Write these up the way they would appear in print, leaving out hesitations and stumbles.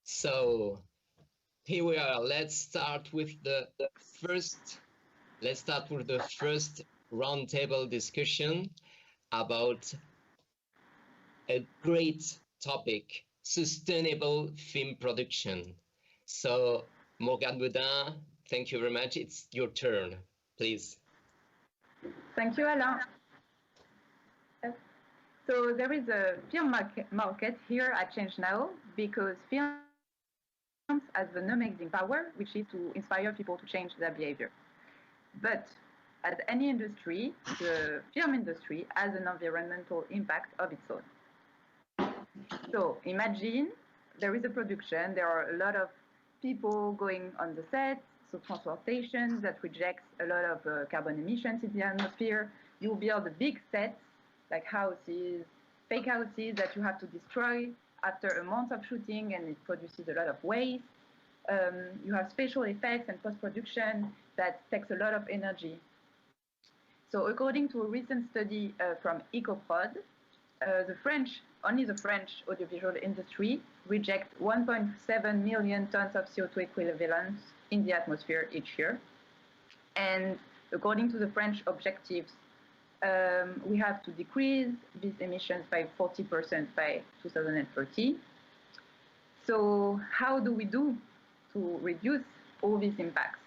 So here we are. Let's start with the first roundtable discussion about a great topic: sustainable film production. So Morgane Baudin, thank you very much. It's your turn, please. Thank you, Alain. So there is a film market here at ChangeNOW because films has an amazing power, which is to inspire people to change their behavior. But as any industry, the film industry has an environmental impact of its own. So imagine there is a production, there are a lot of people going on the set, so transportation that rejects a lot of carbon emissions in the atmosphere. You build a big set, like houses, fake houses that you have to destroy after a month of shooting, and it produces a lot of waste. You have special effects and post-production that takes a lot of energy. So according to a recent study from Eco-tournage, only the French audiovisual industry rejects 1.7 million tons of CO2 equivalents in the atmosphere each year. And according to the French objectives, we have to decrease these emissions by 40% by 2030. So how do we do to reduce all these impacts?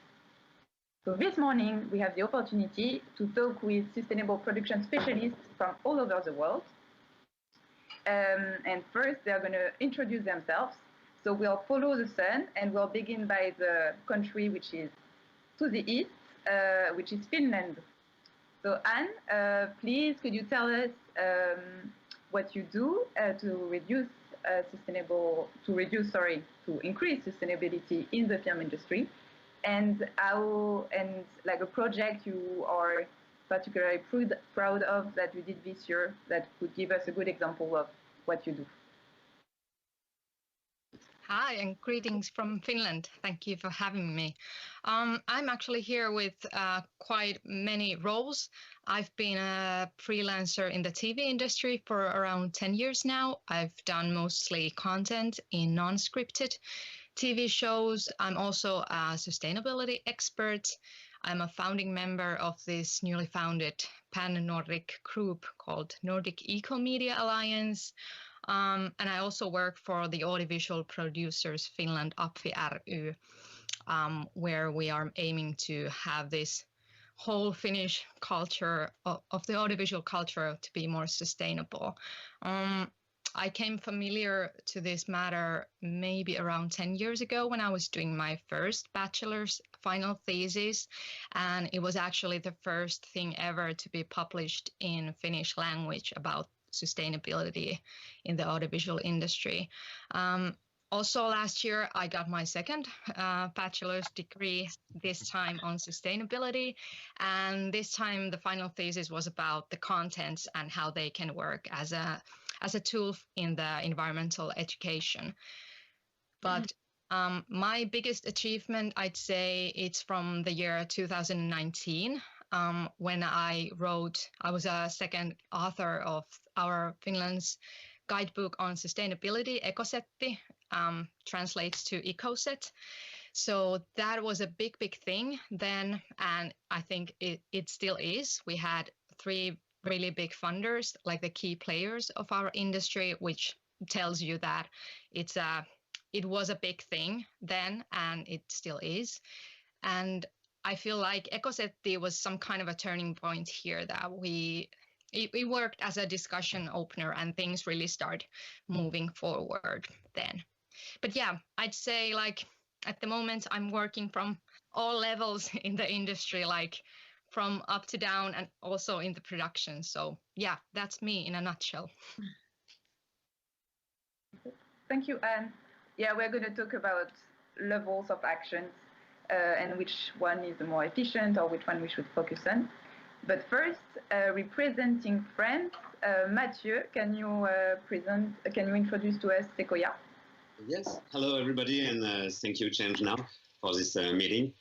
So this morning, we have the opportunity to talk with sustainable production specialists from all over the world. And first, they're going to introduce themselves. So we'll follow the sun, and we'll begin by the country which is to the east, which is Finland. So Anne, please, could you tell us what you do to increase sustainability in the film industry, and like a project you are particularly proud of that you did this year that could give us a good example of what you do. Hi, and greetings from Finland. Thank you for having me. I'm actually here with quite many roles. I've been a freelancer in the TV industry for around 10 years now. I've done mostly content in non-scripted TV shows. I'm also a sustainability expert. I'm a founding member of this newly founded pan-Nordic group called Nordic Eco-Media Alliance. And I also work for the Audiovisual Producers Finland APFI ry, where we are aiming to have this whole Finnish culture of the audiovisual culture to be more sustainable. I came familiar to this matter maybe around 10 years ago when I was doing my first bachelor's final thesis, and it was actually the first thing ever to be published in Finnish language about sustainability in the audiovisual industry. Also last year, I got my second bachelor's degree, this time on sustainability. And this time the final thesis was about the contents and how they can work as a tool in the environmental education. But my biggest achievement, I'd say it's from the year 2019, when I was a second author of our Finland's guidebook on sustainability, EKOSETTI, translates to EKOSETTI. So that was a big thing then, and I think it still is. We had 3 really big funders, like the key players of our industry, which tells you that it was a big thing then, and it still is. And I feel like EKOSETTI was some kind of a turning point here, that it worked as a discussion opener and things really start moving forward then. But yeah, I'd say like at the moment I'm working from all levels in the industry, like from up to down and also in the production. So yeah, that's me in a nutshell. Thank you, Anne. Yeah, we're going to talk about levels of actions and which one is the more efficient or which one we should focus on. But first, representing France, Mathieu, can you introduce to us SECOYA? Yes, hello everybody, and thank you ChangeNOW for this meeting.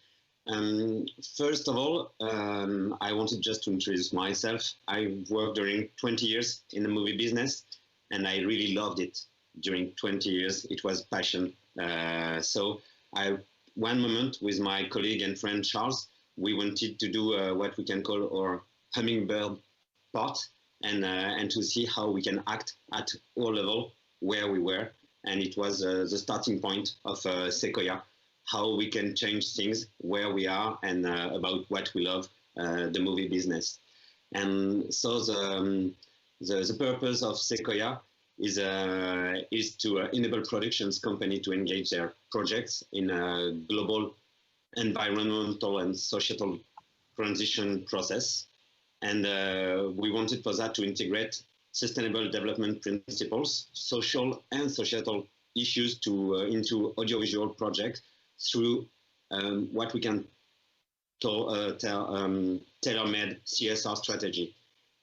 First of all, I wanted just to introduce myself. I worked during 20 years in the movie business, and I really loved it. during 20 years. It was passion. So one moment with my colleague and friend Charles, we wanted to do what we can call our hummingbird part, and to see how we can act at all level where we were. And it was the starting point of SECOYA, how we can change things where we are and about what we love, the movie business. And so the purpose of SECOYA is to enable productions company to engage their projects in a global environmental and societal transition process. And we wanted for that to integrate sustainable development principles, social and societal issues into audiovisual projects through what we can tailor-made CSR strategy.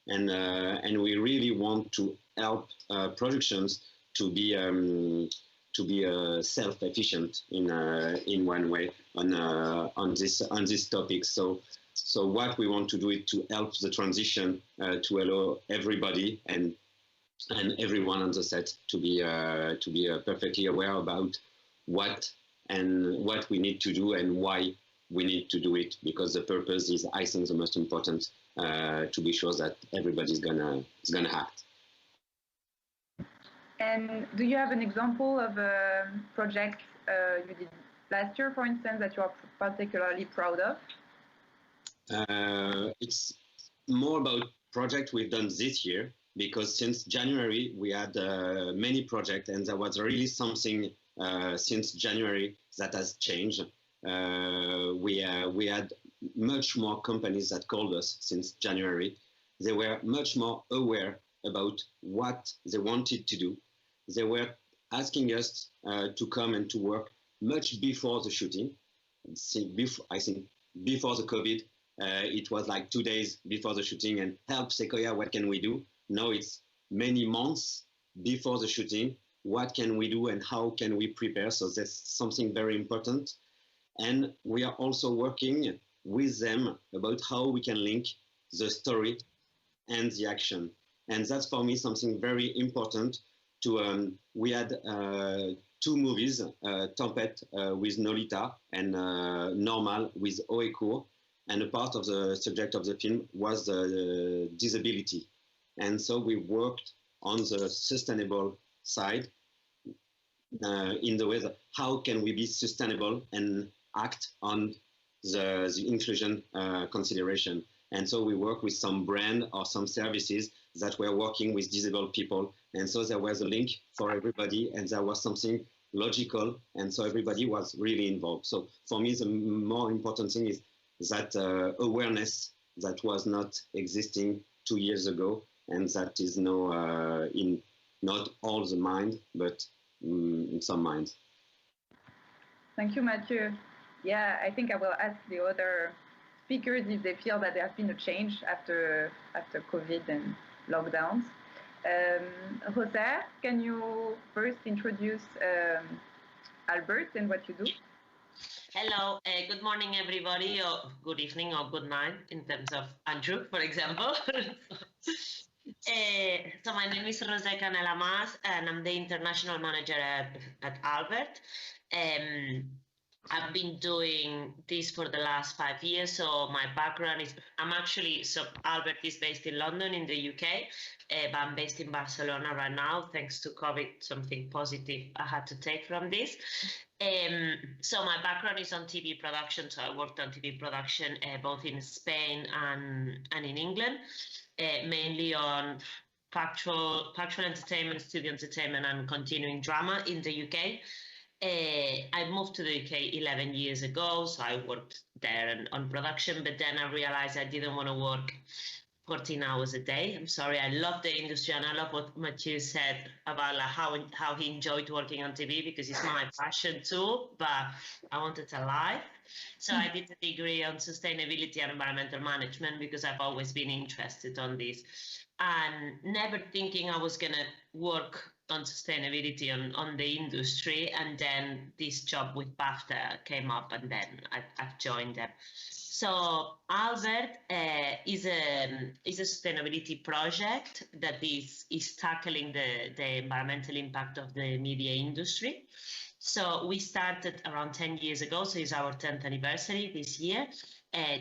And we really want to help productions to be self-efficient in one way on this topic. So what we want to do is to help the transition to allow everybody and everyone on the set to be perfectly aware about what we need to do and why we need to do it, because the purpose is, I think, the most important, to be sure that everybody's gonna act. And do you have an example of a project you did last year, for instance, that you are particularly proud of? It's more about projects we've done this year, because since January we had many projects, and there was really something since January that has changed. We had much more companies that called us since January. They were much more aware about what they wanted to do. They were asking us to come and to work much before the shooting. I think before the COVID, it was like 2 days before the shooting, and help SECOYA, what can we do? Now it's many months before the shooting. What can we do and how can we prepare? So that's something very important. And we are also working with them about how we can link the story and the action. And that's for me something very important. We had 2 movies, Tempête with Nolita and Normal with Oecourt. And a part of the subject of the film was disability. And so we worked on the sustainable side in the way that how can we be sustainable and act on the inclusion consideration. And so we work with some brand or some services that were working with disabled people. And so there was a link for everybody, and there was something logical. And so everybody was really involved. So for me, the more important thing is that awareness that was not existing 2 years ago, and that is now in not all the mind, but in some minds. Thank you, Mathieu. Yeah, I think I will ask the other speakers if they feel that there has been a change after COVID and lockdowns. Jose, can you first introduce Albert and what you do? Hello, good morning, everybody, or good evening, or good night, in terms of Andrew, for example. So my name is Canela-Mas, and I'm the international manager at Albert. I've been doing this for the last 5 years, so my background is, so Albert is based in London in the UK, but I'm based in Barcelona right now, thanks to COVID, something positive I had to take from this. So my background is on TV production, so I worked on TV production both in Spain and in England, mainly on factual entertainment, studio entertainment, and continuing drama in the UK. I moved to the UK 11 years ago, so I worked there on production, but then I realized I didn't want to work 14 hours a day. I'm sorry, I love the industry, and I love what Mathieu said about how he enjoyed working on TV, because it's my passion too, but I wanted a life. So I did a degree on sustainability and environmental management, because I've always been interested on this, and never thinking I was going to work on sustainability on the industry. And then this job with BAFTA came up, and then I've joined them. So Albert is a sustainability project that is tackling the environmental impact of the media industry. So we started around 10 years ago, so it's our 10th anniversary this year,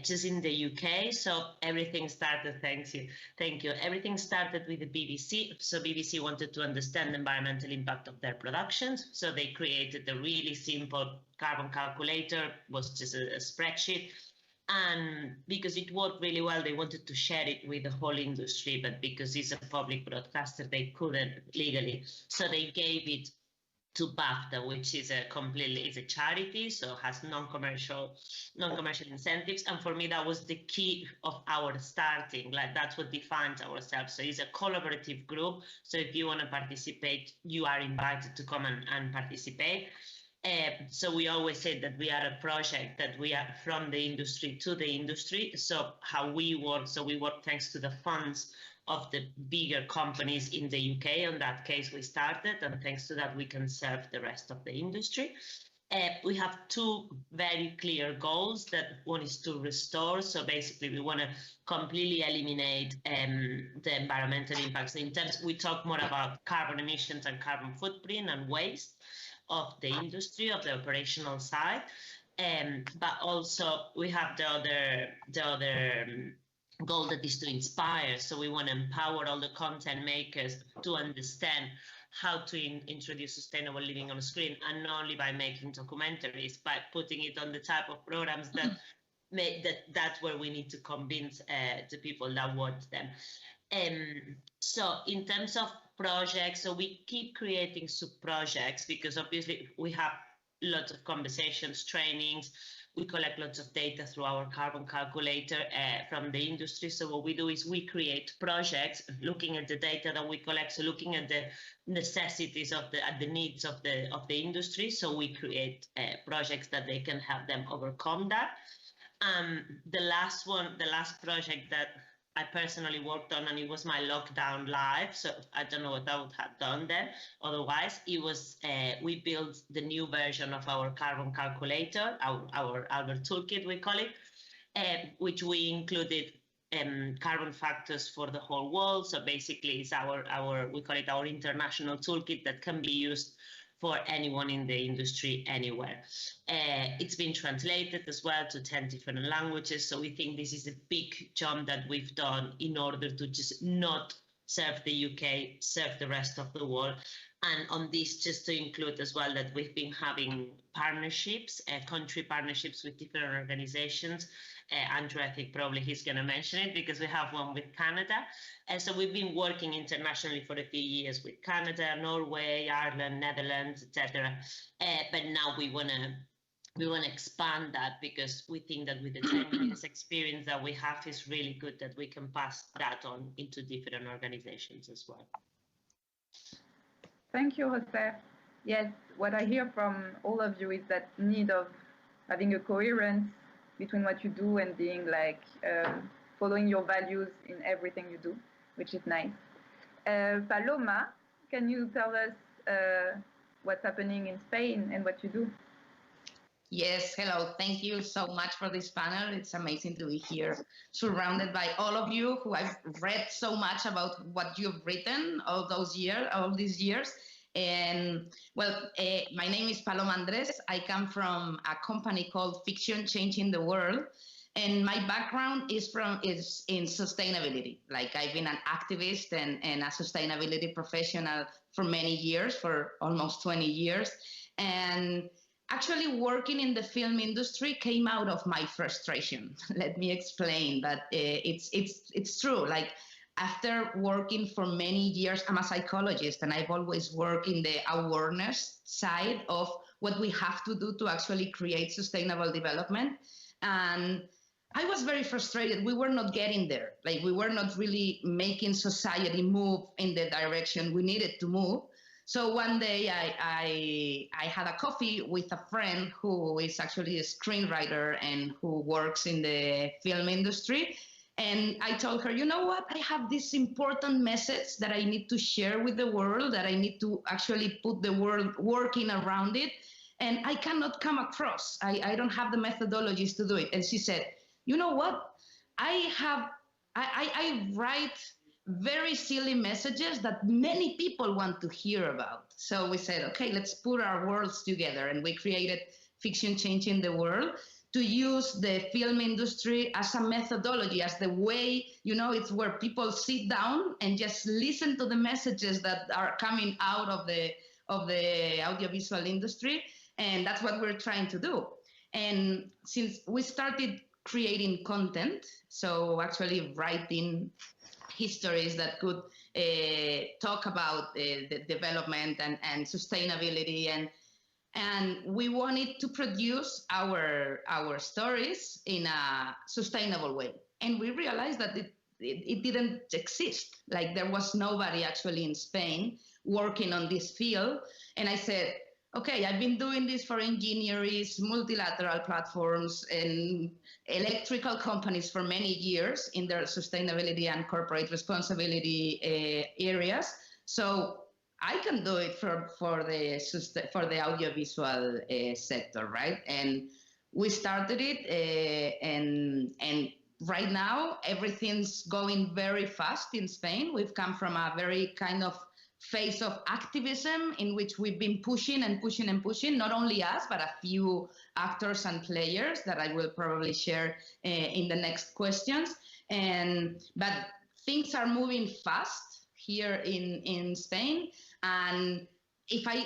just in the UK. So everything started, thank you. Everything started with the BBC. So BBC wanted to understand the environmental impact of their productions. So they created a really simple carbon calculator, was just a spreadsheet. And because it worked really well, they wanted to share it with the whole industry, but because it's a public broadcaster, they couldn't legally. So they gave it to BAFTA, which is a charity, so has non-commercial incentives. And for me, that was the key of our starting. Like, that's what defines ourselves. So it's a collaborative group. So if you want to participate, you are invited to come and participate. So we always say that we are a project that we are from the industry to the industry. So how we work, so we work thanks to the funds of the bigger companies in the UK. In that case, we started, and thanks to that, we can serve the rest of the industry. We have two very clear goals. That one is to restore. So basically, we want to completely eliminate the environmental impacts. In terms, we talk more about carbon emissions and carbon footprint and waste of the industry, of the operational side. But also we have the other goal that is to inspire. So we want to empower all the content makers to understand how to introduce sustainable living on screen, and not only by making documentaries, but putting it on the type of programs that that's where we need to convince the people that watch them. So in terms of projects, so we keep creating sub-projects, because obviously we have lots of conversations, trainings. We collect lots of data through our carbon calculator from the industry. So what we do is we create projects looking at the data that we collect, so looking at the necessities of the needs of the industry. So we create projects that they can help them overcome that. The last project that I personally worked on, and it was my lockdown live, so I don't know what I would have done then. Otherwise, it was we built the new version of our carbon calculator, our Albert toolkit, we call it, which we included carbon factors for the whole world. So basically, it's we call it our international toolkit that can be used for anyone in the industry anywhere. It's been translated as well to 10 different languages. So we think this is a big jump that we've done in order to just not serve the UK, serve the rest of the world. And on this, just to include as well that we've been having partnerships, country partnerships with different organizations. Andrew, I think probably he's going to mention it, because we have one with Canada. And so we've been working internationally for a few years with Canada, Norway, Ireland, Netherlands, etc. But now we want to expand that, because we think that with the 10 years experience that we have, is really good that we can pass that on into different organizations as well. Thank you, Jose. Yes, what I hear from all of you is that need of having a coherence between what you do and being like following your values in everything you do, which is nice. Paloma, can you tell us what's happening in Spain and what you do? Yes, hello. Thank you so much for this panel. It's amazing to be here, surrounded by all of you who I've read so much about what you've written all these years. And well, my name is Paulo Andres. I come from a company called Fiction Changing the World. And my background is in sustainability. Like, I've been an activist and a sustainability professional for many years, for almost 20 years. And actually working in the film industry came out of my frustration. Let me explain, but it's true. Like, after working for many years, I'm a psychologist, and I've always worked in the awareness side of what we have to do to actually create sustainable development. And I was very frustrated. We were not getting there. Like, we were not really making society move in the direction we needed to move. So one day I had a coffee with a friend who is actually a screenwriter and who works in the film industry. And I told her, you know what? I have this important message that I need to share with the world, that I need to actually put the world working around it. And I cannot come across. I don't have the methodologies to do it. And she said, you know what? I write very silly messages that many people want to hear about. So we said, okay, let's put our worlds together. And we created Fiction Changing the World to use the film industry as a methodology, as the way, it's where people sit down and just listen to the messages that are coming out of the audiovisual industry. And that's what we're trying to do. And since we started creating content, so actually writing histories that could talk about the development and sustainability, and we wanted to produce our stories in a sustainable way. And we realized that it didn't exist. Like, there was nobody actually in Spain working on this field. And I said, okay, I've been doing this for engineers, multilateral platforms, and electrical companies for many years in their sustainability and corporate responsibility areas. So I can do it for the audiovisual sector, right? And we started it, and right now everything's going very fast in Spain. We've come from a very kind of phase of activism in which we've been pushing and pushing and pushing, not only us, but a few actors and players that I will probably share in the next questions. But things are moving fast here in Spain. And if I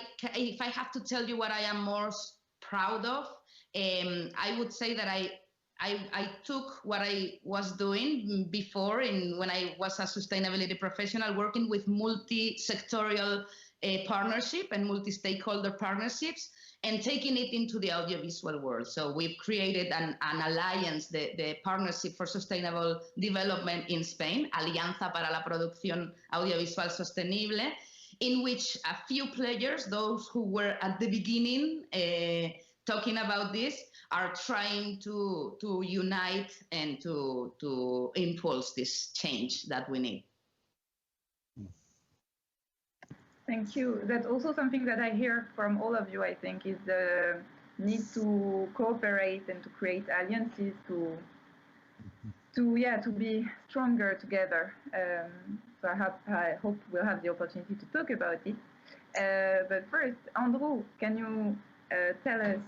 have to tell you what I am most proud of, I would say that I took what I was doing before when I was a sustainability professional, working with multi-sectorial partnership and multi-stakeholder partnerships, and taking it into the audiovisual world. So we've created an alliance, the Partnership for Sustainable Development in Spain, Alianza para la Producción Audiovisual Sostenible, in which a few players, those who were at the beginning talking about this, are trying to unite and to impulse this change that we need. Thank you. That's also something that I hear from all of you, I think, is the need to cooperate and to create alliances to be stronger together. So I hope we'll have the opportunity to talk about it. But first, Andrew, can you tell us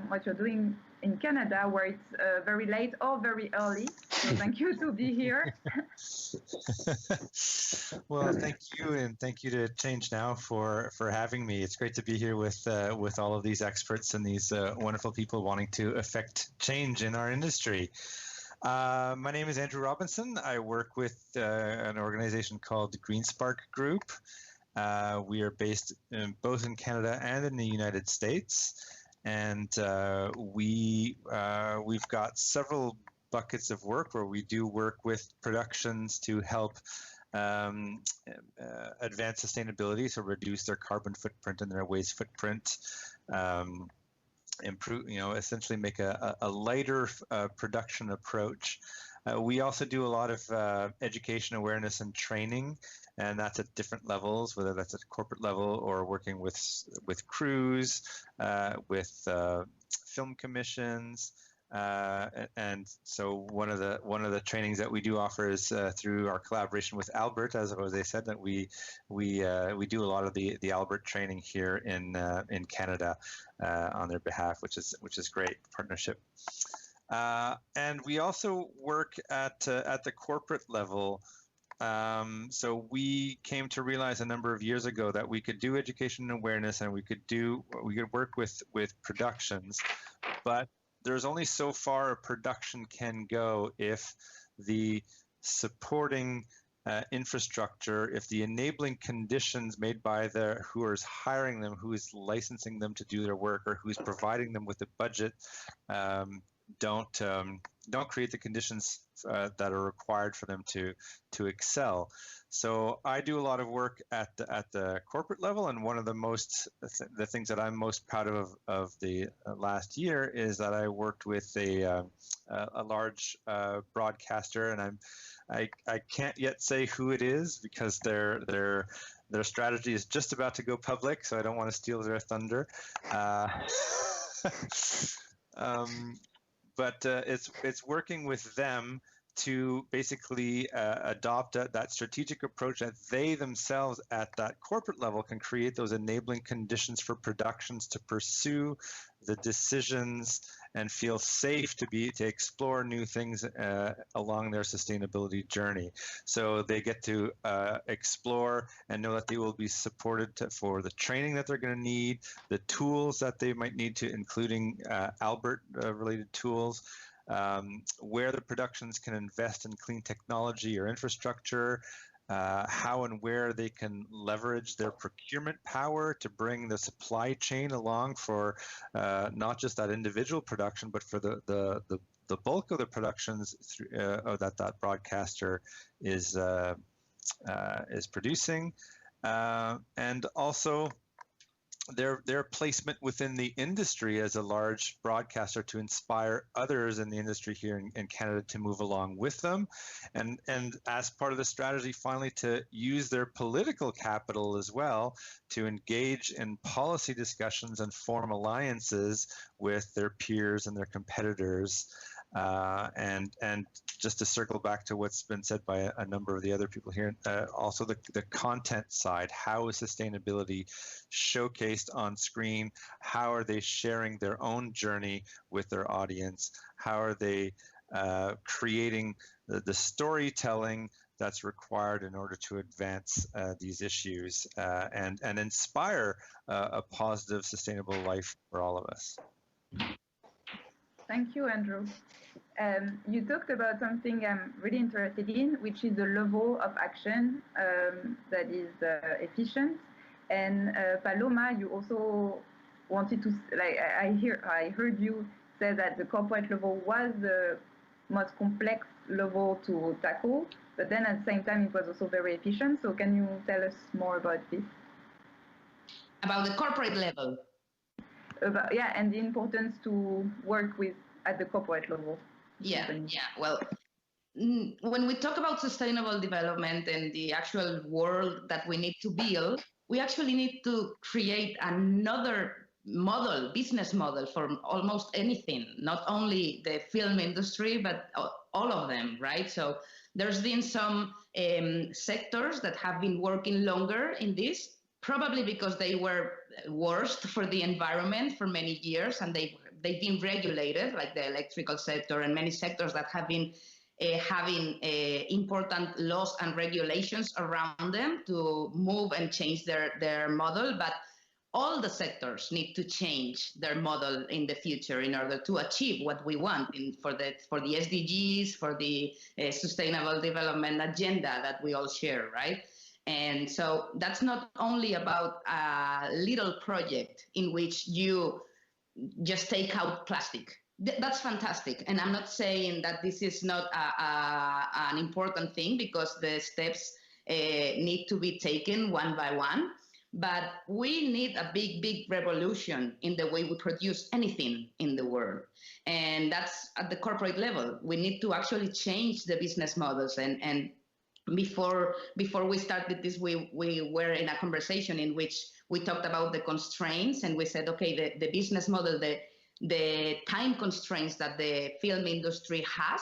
what you're doing in Canada, where it's very late or very early? So thank you to be here. Well, thank you, and thank you to ChangeNOW for having me. It's great to be here with all of these experts and these wonderful people wanting to affect change in our industry. My name is Andrew Robinson. I work with an organization called the Green Spark Group. We are based both in Canada and in the United States, and we've got several buckets of work where we do work with productions to help advance sustainability, so reduce their carbon footprint and their waste footprint, improve, essentially make a lighter production approach. We also do a lot of education, awareness, and training, and that's at different levels, whether that's at corporate level or working with crews, with film commissions. And so one of the trainings that we do offer is through our collaboration with Albert, as Jose said, that we do a lot of the Albert training here in Canada on their behalf, which is great partnership. And we also work at the corporate level. So we came to realize a number of years ago that we could do education and awareness, and we could work with productions, but there's only so far a production can go if the supporting infrastructure, if the enabling conditions made by who is hiring them, who is licensing them to do their work, or who's providing them with the budget, don't create the conditions that are required for them to excel. So I do a lot of work at the corporate level, and one of the things that I'm most proud of the last year is that I worked with a large broadcaster, and I can't yet say who it is because their strategy is just about to go public, so I don't want to steal their thunder. but it's working with them to basically adopt that strategic approach that they themselves at that corporate level can create those enabling conditions for productions to pursue the decisions and feel safe to explore new things along their sustainability journey. So they get to explore and know that they will be supported for the training that they're going to need, the tools that they might need to, including Albert related tools, where the productions can invest in clean technology or infrastructure, how and where they can leverage their procurement power to bring the supply chain along for not just that individual production, but for the bulk of the productions that broadcaster is producing, and also their placement within the industry as a large broadcaster to inspire others in the industry here in Canada to move along with them, and as part of the strategy, finally, to use their political capital as well to engage in policy discussions and form alliances with their peers and their competitors. And just to circle back to what's been said by a number of the other people here, also the content side, how is sustainability showcased on screen? How are they sharing their own journey with their audience? How are they creating the storytelling that's required in order to advance these issues and inspire a positive, sustainable life for all of us? Thank you, Andrew. You talked about something I'm really interested in, which is the level of action that is efficient. And Paloma, you also wanted to, like, I heard you say that the corporate level was the most complex level to tackle, but then at the same time it was also very efficient. So can you tell us more about this? About the corporate level? Yeah, and the importance to work with at the corporate level. Yeah. Well, when we talk about sustainable development and the actual world that we need to build, we actually need to create another model, business model for almost anything, not only the film industry, but all of them, right? So there's been some sectors that have been working longer in this, probably because they were worst for the environment for many years, and they've been regulated, like the electrical sector and many sectors that have been having important laws and regulations around them to move and change their model. But all the sectors need to change their model in the future in order to achieve what we want for the SDGs, for the Sustainable Development Agenda that we all share, right? And so that's not only about a little project in which you just take out plastic. That's fantastic. And I'm not saying that this is not an important thing, because the steps need to be taken one by one. But we need a big revolution in the way we produce anything in the world. And that's at the corporate level. We need to actually change the business models. And before we started this, we were in a conversation in which we talked about the constraints, and we said, okay, the business model, the time constraints that the film industry has,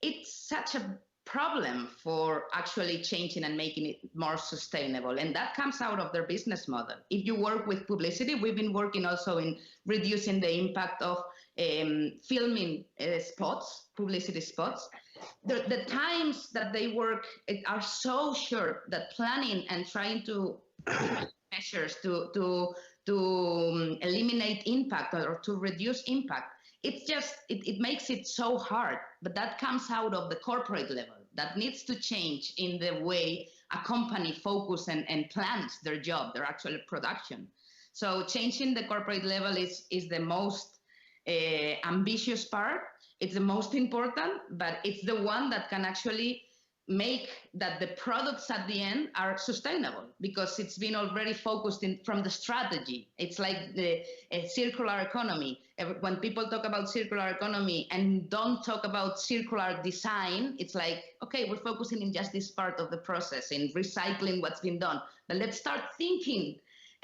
it's such a problem for actually changing and making it more sustainable. And that comes out of their business model. If you work with publicity, we've been working also in reducing the impact of filming spots, publicity spots. The times that they work are so short that planning and trying to measures to eliminate impact or to reduce impact, it makes it so hard. But that comes out of the corporate level. That needs to change in the way a company focuses and plans their job, their actual production. So changing the corporate level is the most ambitious part. It's the most important, but it's the one that can actually make that the products at the end are sustainable, because it's been already focused from the strategy. It's like the circular economy. When people talk about circular economy and don't talk about circular design, it's like, okay, we're focusing in just this part of the process, in recycling what's been done. But let's start thinking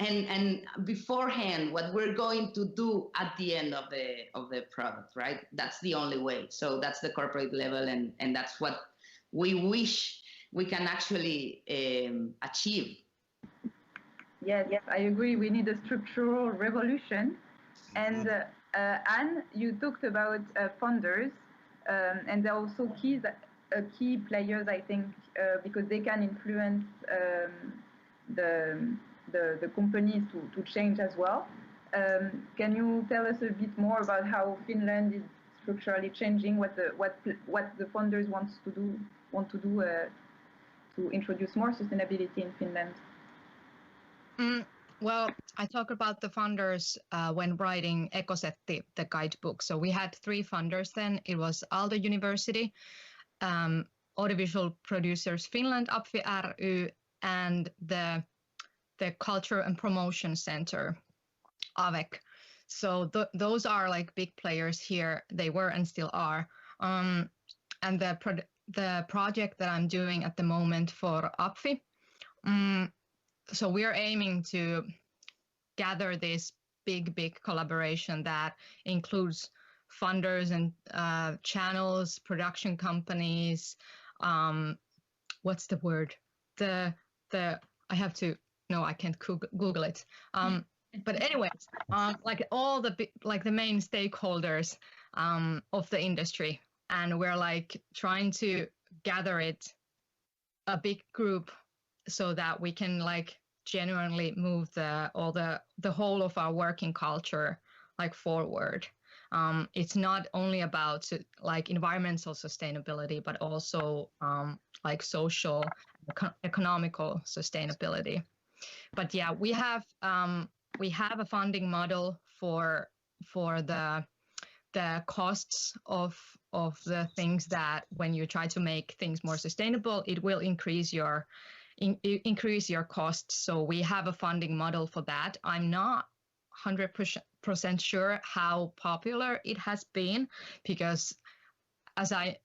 and beforehand what we're going to do at the end of the product, right? That's the only way. So that's the corporate level, and that's what we wish we can actually achieve. Yes, I agree. We need a structural revolution. And Anne, you talked about funders, and they're also key players, I think, because they can influence the companies to change as well. Can you tell us a bit more about how Finland is structurally changing? What the funders want to do to introduce more sustainability in Finland? Well, I talk about the funders when writing EKOSETTI, the guidebook. So we had 3 funders then. It was Aalto University, Audiovisual Producers Finland, APFI ry, and the Culture and Promotion Center, AVEC. So those are like big players here. They were and still are. And the project that I'm doing at the moment for APFI, so we are aiming to gather this big collaboration that includes funders and channels, production companies. What's the word? I have to. No, I can't Google it. But anyways, like all the main stakeholders of the industry, and we're like trying to gather a big group so that we can like genuinely move the whole of our working culture like forward. It's not only about like environmental sustainability, but also like social, economical sustainability. But yeah, we have a funding model for the costs of the things that when you try to make things more sustainable, it will increase your costs. So we have a funding model for that. I'm not 100% sure how popular it has been, because as I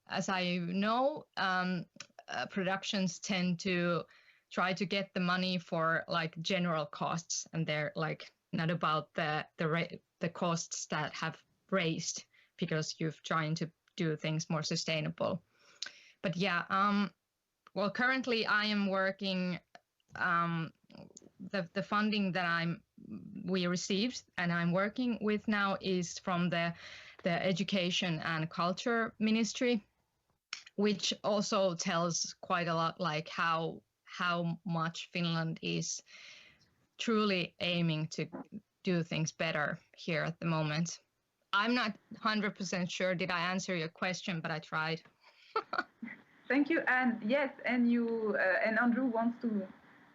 know, productions tend to try to get the money for like general costs, and they're like not about the costs that have raised because you're trying to do things more sustainable. But yeah, well, currently I am working, the funding that we received and I'm working with now is from the Education and Culture Ministry, which also tells quite a lot like how much Finland is truly aiming to do things better here at the moment. I'm not 100% sure did I answer your question, but I tried. Thank you, Anne. Yes, and you and Andrew wants to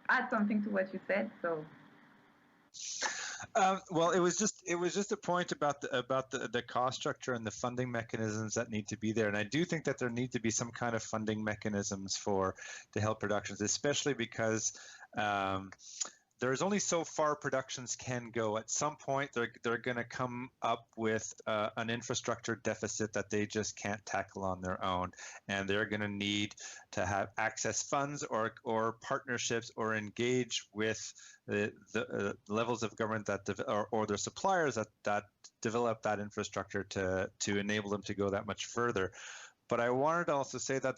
add something to what you said. So, well, it was just a point about the cost structure and the funding mechanisms that need to be there. And I do think that there need to be some kind of funding mechanisms to help productions, especially because there's only so far productions can go. At some point, they're going to come up with an infrastructure deficit that they just can't tackle on their own, and they're going to need to have access funds or partnerships or engage with the levels of government or their suppliers that develop that infrastructure to enable them to go that much further. But I wanted to also say that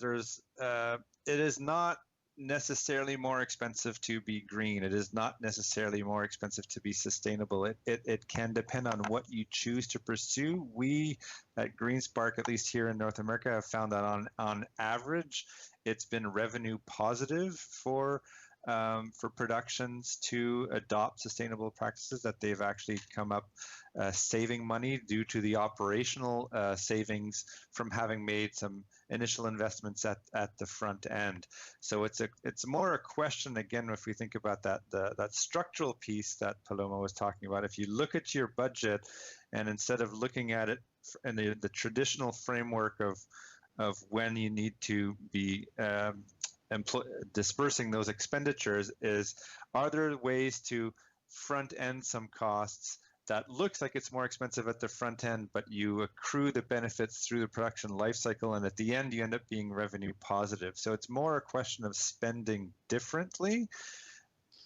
it is not necessarily more expensive to be green. It is not necessarily more expensive to be sustainable. It can depend on what you choose to pursue. We at GreenSpark, at least here in North America, have found that on average, it's been revenue positive for productions to adopt sustainable practices, that they've actually come up saving money due to the operational savings from having made some initial investments at the front end. So it's more a question, again, if we think about that structural piece that Paloma was talking about. If you look at your budget, and instead of looking at it in the traditional framework of when you need to be dispersing those expenditures, are there ways to front end some costs that looks like it's more expensive at the front end, but you accrue the benefits through the production life cycle, and at the end you end up being revenue positive. So it's more a question of spending differently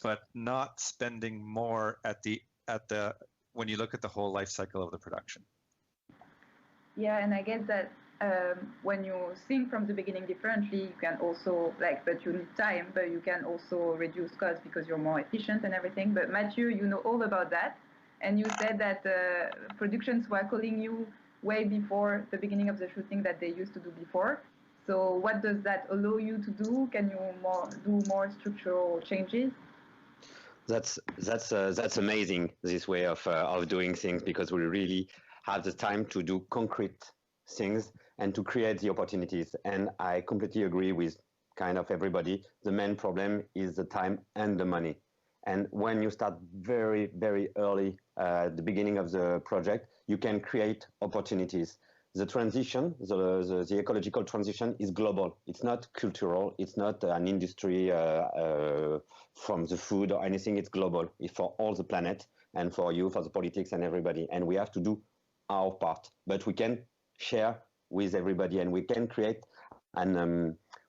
but not spending more at the when you look at the whole life cycle of the production. Yeah, and I guess that when you think from the beginning differently, you can also, like, but you need time, but you can also reduce costs because you're more efficient and everything. But Mathieu, you know all about that. And you said that productions were calling you way before the beginning of the shooting that they used to do before. So what does that allow you to do? Can you do more structural changes? That's amazing, this way of doing things, because we really have the time to do concrete things and to create the opportunities. And I completely agree with kind of everybody. The main problem is the time and the money. And when you start very, very early at the beginning of the project, you can create opportunities. The transition, the ecological transition is global. It's not cultural. It's not an industry from the food or anything. It's global. It's for all the planet and for you, for the politics and everybody. And we have to do our part. But we can share with everybody, and we can create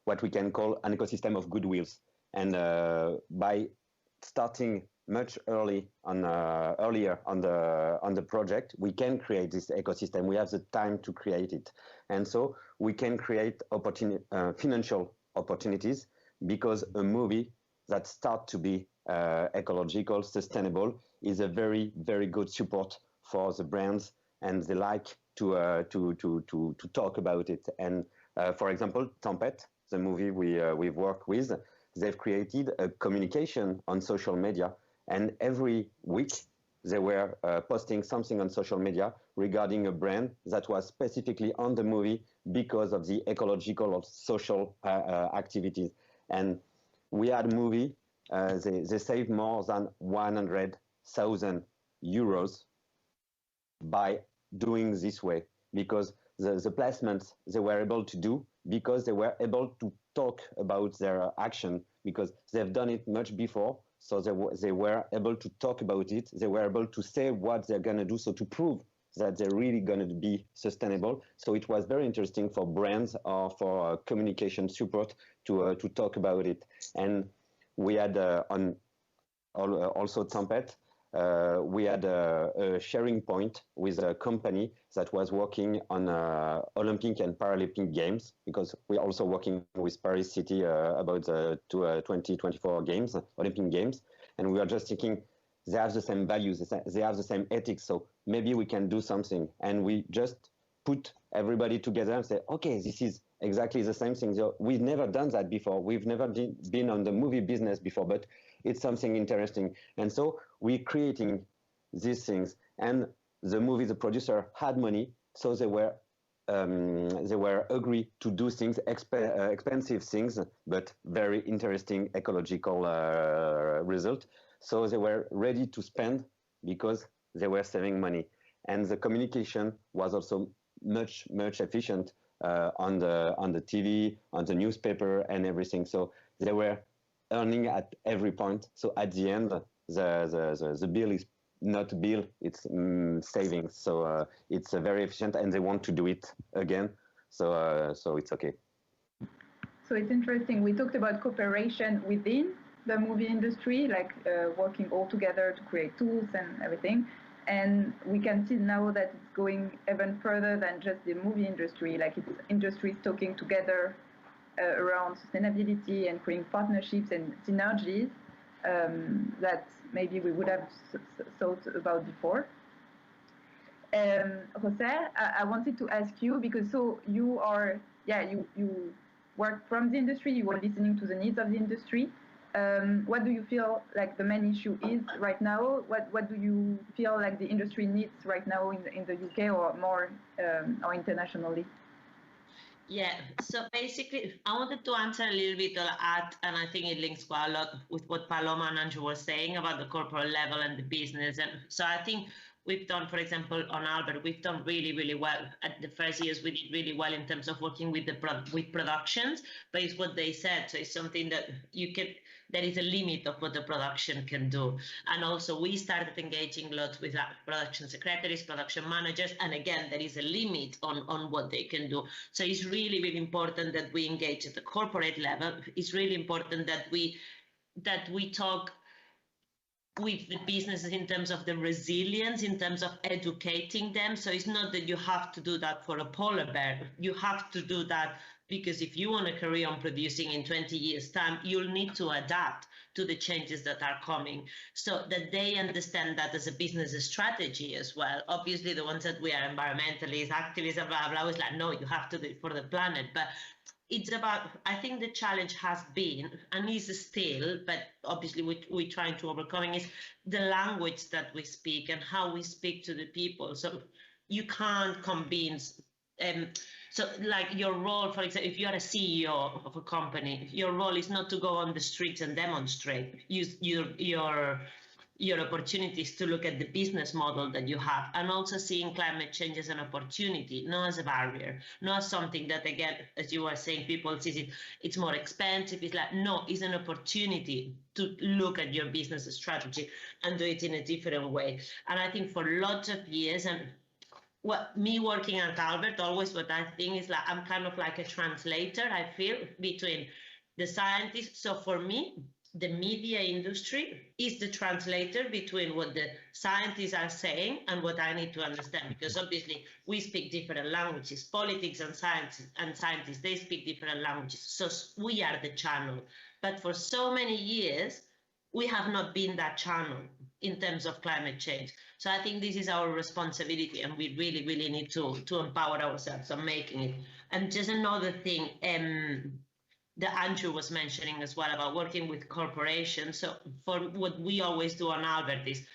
what we can call an ecosystem of goodwills. And by starting much earlier on the project, we can create this ecosystem. We have the time to create it, and so we can create financial opportunities, because a movie that starts to be ecological, sustainable, is a very, very good support for the brands, and they like to talk about it. And for example, Tempête, the movie we've worked with, they've created a communication on social media, and every week they were posting something on social media regarding a brand that was specifically on the movie because of the ecological or social activities. And we had a movie, they saved more than 100,000 euros by doing this way, because the placements they were able to do, because they were able to talk about their action, because they've done it much before. So they were able to talk about it. They were able to say what they're going to do, so to prove that they're really going to be sustainable. So it was very interesting for brands or for communication support to talk about it. And we had on also Tempête, we had a sharing point with a company that was working on Olympic and Paralympic Games, because we're also working with Paris City about the 2024 Games, Olympic Games. And we are just thinking, they have the same values, they have the same ethics, so maybe we can do something. And we just put everybody together and say, okay, this is exactly the same thing. So we've never done that before. We've never been on the movie business before, but it's something interesting. And so we're creating these things. And the producer had money, so they were agree to do things, expensive things, but very interesting ecological result. So they were ready to spend because they were saving money. And the communication was also much efficient on the TV, on the newspaper and everything. So they were earning at every point. So at the end, the bill is not bill, it's savings. So it's very efficient, and they want to do it again. So it's okay. So it's interesting. We talked about cooperation within the movie industry, like working all together to create tools and everything. And we can see now that it's going even further than just the movie industry, like it's industries talking together around sustainability and creating partnerships and synergies that maybe we would have thought about before. José, I wanted to ask you, because so you are, you work from the industry, you are listening to the needs of the industry. What do you feel like the main issue is right now? What do you feel like the industry needs right now in the UK or more or internationally? Yeah, so basically, I wanted to answer a little bit at, and I think it links quite a lot with what Paloma and Andrew were saying about the corporate level and the business. And so I think we've done, for example, on Albert, we've done really well. At the first years, we did really well in terms of working with with productions, but it's what they said. So it's something that there is a limit of what the production can do. And also we started engaging a lot with production secretaries, production managers, and again, there is a limit on what they can do. So it's really important that we engage at the corporate level. It's really important that we talk with the businesses in terms of the resilience, in terms of educating them. So it's not that you have to do that for a polar bear. You have to do that because if you want to carry on producing in 20 years' time, you'll need to adapt to the changes that are coming, so that they understand that as a business strategy as well. Obviously, the ones that we are environmentalists, activists, blah, blah, is like, no, you have to do it for the planet. But it's about, I think the challenge has been, and is still, but obviously we're trying to overcoming, is the language that we speak and how we speak to the people. So you can't convince, so like your role, for example, if you're a CEO of a company, your role is not to go on the streets and demonstrate. Use your opportunities to look at the business model that you have, and also seeing climate change as an opportunity, not as a barrier, not as something that, again, as you were saying, people see it's more expensive. It's like, no, it's an opportunity to look at your business strategy and do it in a different way. And I think for lots of years, and me working at Albert, always what I think is like, I'm kind of like a translator, I feel, between the scientists. So for me, the media industry is the translator between what the scientists are saying and what I need to understand, because obviously we speak different languages. Politics and scientists, they speak different languages. So we are the channel. But for so many years, we have not been that channel in terms of climate change. So I think this is our responsibility, and we really, really need to empower ourselves on making it. And just another thing, that Andrew was mentioning as well about working with corporations. So for what we always do on Albert is,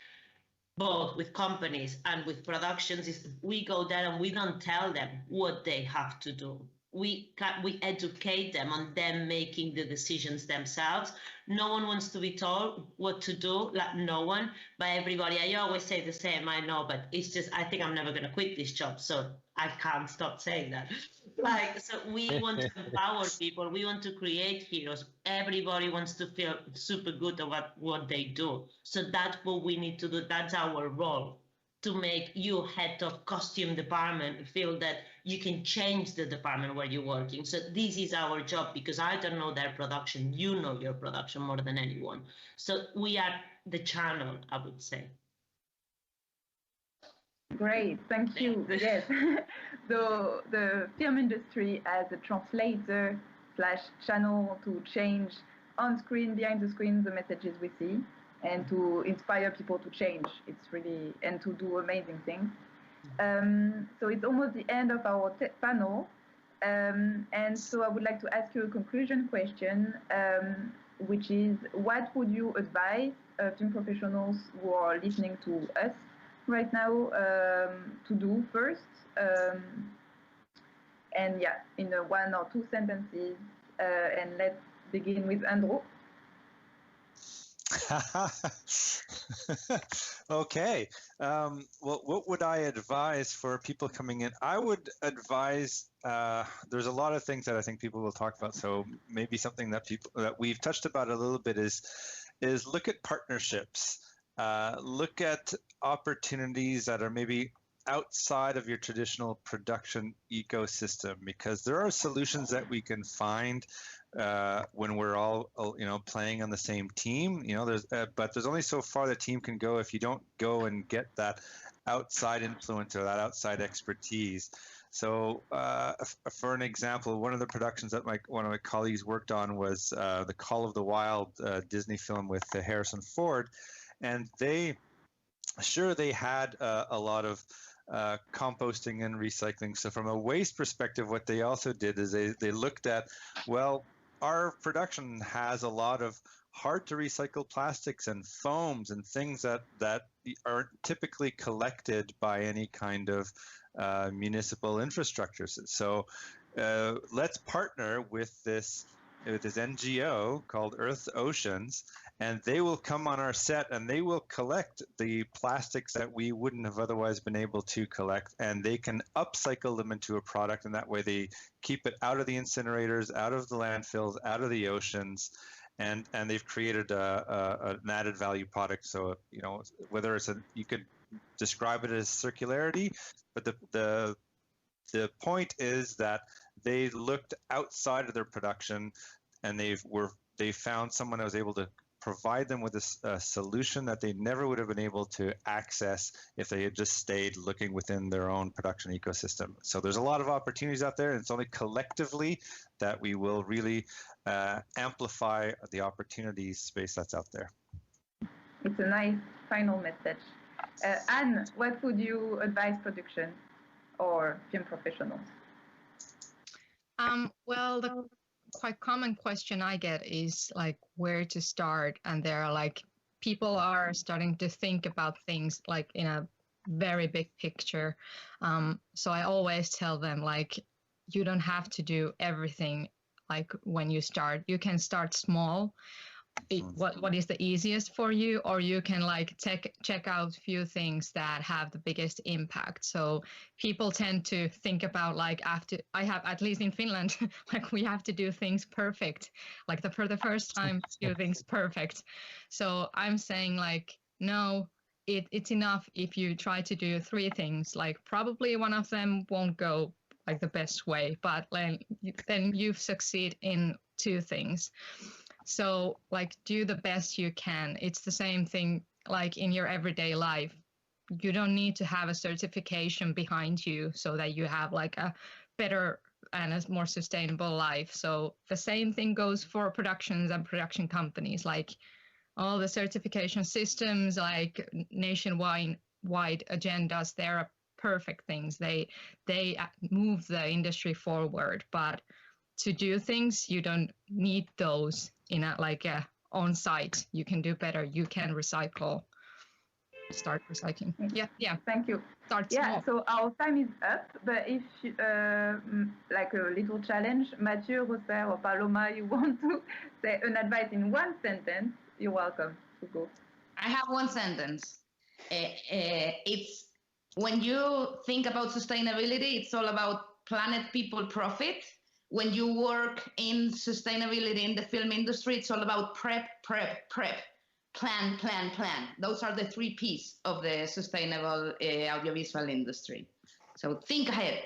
both with companies and with productions, is we go there and we don't tell them what they have to do. We educate them on them making the decisions themselves. No one wants to be told what to do, like no one, but everybody. I always say the same, I know, but it's just, I think I'm never going to quit this job, so I can't stop saying that. Like, so we want to empower people. We want to create heroes. Everybody wants to feel super good about what they do. So that's what we need to do. That's our role, to make you head of costume department feel that you can change the department where you're working. So this is our job, because I don't know their production. You know your production more than anyone. So we are the channel, I would say. Great, thank you. Yes, the film industry as a translator / channel to change on screen, behind the screen, the messages we see, and to inspire people to change. It's really, and to do amazing things. So it's almost the end of our panel. And so I would like to ask you a conclusion question, which is, what would you advise film professionals who are listening to us right now to do first? And yeah, in 1 or 2 sentences. And let's begin with Andrew. Okay. Well, what would I advise for people coming in? I would advise, there's a lot of things that I think people will talk about. So maybe something that we've touched about a little bit is look at partnerships. Look at opportunities that are maybe outside of your traditional production ecosystem, because there are solutions that we can find when we're all playing on the same team. But there's only so far the team can go if you don't go and get that outside influence or that outside expertise. So for an example, one of the productions that one of my colleagues worked on was the Call of the Wild Disney film with Harrison Ford, and they had a lot of composting and recycling. So from a waste perspective, what they also did is they looked at, well, our production has a lot of hard to recycle plastics and foams and things that aren't typically collected by any kind of municipal infrastructure. So let's partner with this NGO called Earth Oceans, and they will come on our set and they will collect the plastics that we wouldn't have otherwise been able to collect, and they can upcycle them into a product, and that way they keep it out of the incinerators, out of the landfills, out of the oceans, and they've created an added value product. So whether it's you could describe it as circularity, but the point is that they looked outside of their production, and they found someone that was able to provide them with a solution that they never would have been able to access if they had just stayed looking within their own production ecosystem. So there's a lot of opportunities out there, and it's only collectively that we will really amplify the opportunity space that's out there. It's a nice final message. Anne, what would you advise production or film professionals? Well, the quite common question I get is like where to start, and there are like people are starting to think about things like in a very big picture. So I always tell them like you don't have to do everything like when you start. You can start small. What is the easiest for you, or you can like check out a few things that have the biggest impact. So people tend to think about like after I have, at least in Finland, like we have to do things perfect, like for the first time do things perfect. So I'm saying like no, it's enough if you try to do 3 things. Like probably one of them won't go like the best way, but then you've succeeded in 2 things. So like do the best you can. It's the same thing like in your everyday life. You don't need to have a certification behind you so that you have like a better and a more sustainable life. So the same thing goes for productions and production companies. Like all the certification systems, like nationwide agendas, they're perfect things. They move the industry forward, but to do things, you don't need those in a on site. You can do better. You can recycle. Start recycling. Yeah. Thank you. Start small. So our time is up. But if like a little challenge, Mathieu, José, or Paloma, you want to say an advice in 1 sentence, you're welcome to go. I have 1 sentence. It's when you think about sustainability, it's all about planet, people, profit. When you work in sustainability in the film industry, it's all about prep, plan. Those are the 3 Ps of the sustainable audiovisual industry. So think ahead.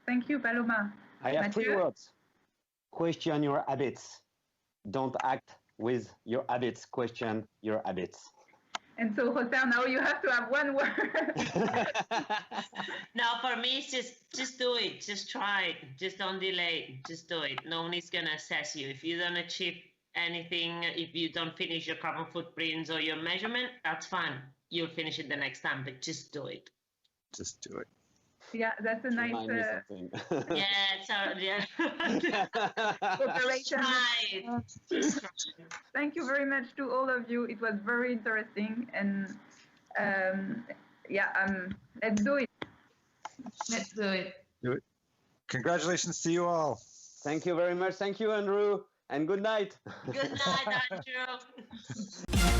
Thank you, Paloma. I have Mathieu? 3 words. Question your habits. Don't act with your habits. Question your habits. And so, José, now you have to have 1 word. No, for me, it's just do it. Just try it. Just don't delay. Just do it. No one is going to assess you. If you don't achieve anything, if you don't finish your carbon footprints or your measurement, that's fine. You'll finish it the next time, but just do it. Just do it. Yeah, that's a nice cooperation. Thank you very much to all of you. It was very interesting, and let's do it. Let's do it. Do it. Congratulations to you all. Thank you very much. Thank you, Andrew, and good night. Good night, Andrew.